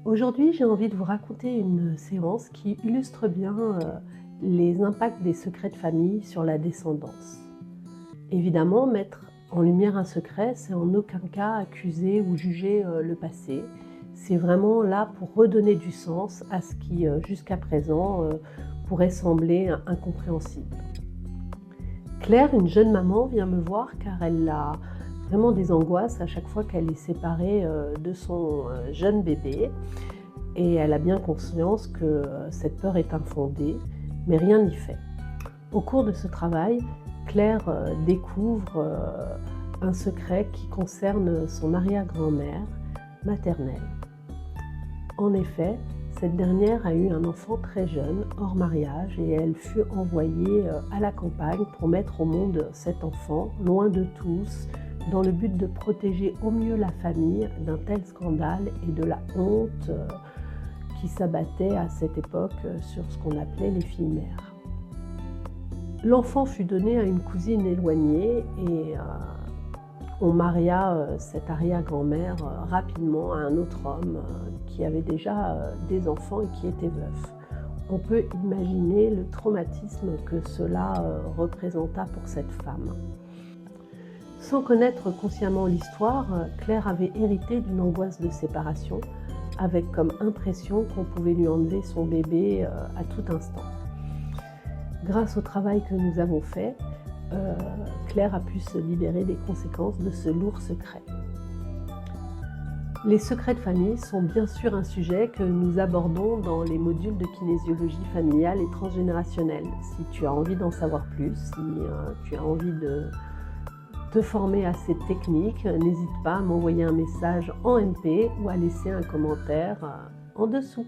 Aujourd'hui, j'ai envie de vous raconter une séance qui illustre bien les impacts des secrets de famille sur la descendance. Évidemment, mettre en lumière un secret, c'est en aucun cas accuser ou juger le passé. C'est vraiment là pour redonner du sens à ce qui, jusqu'à présent, pourrait sembler incompréhensible. Claire, une jeune maman, vient me voir car elle a vraiment des angoisses à chaque fois qu'elle est séparée de son jeune bébé. Et elle a bien conscience que cette peur est infondée, mais rien n'y fait. Au cours de ce travail, Claire découvre un secret qui concerne son arrière-grand-mère maternelle. En effet, cette dernière a eu un enfant très jeune, hors mariage, et elle fut envoyée à la campagne pour mettre au monde cet enfant, loin de tous, dans le but de protéger au mieux la famille d'un tel scandale et de la honte qui s'abattait à cette époque sur ce qu'on appelait les filles-mères. L'enfant fut donné à une cousine éloignée et on maria cette arrière-grand-mère rapidement à un autre homme qui avait déjà des enfants et qui était veuf. On peut imaginer le traumatisme que cela représenta pour cette femme. Sans connaître consciemment l'histoire, Claire avait hérité d'une angoisse de séparation, avec comme impression qu'on pouvait lui enlever son bébé à tout instant. Grâce au travail que nous avons fait, Claire a pu se libérer des conséquences de ce lourd secret. Les secrets de famille sont bien sûr un sujet que nous abordons dans les modules de kinésiologie familiale et transgénérationnelle. Si tu as envie d'en savoir plus, si tu as envie de te former à cette technique, n'hésite pas à m'envoyer un message en MP ou à laisser un commentaire en dessous.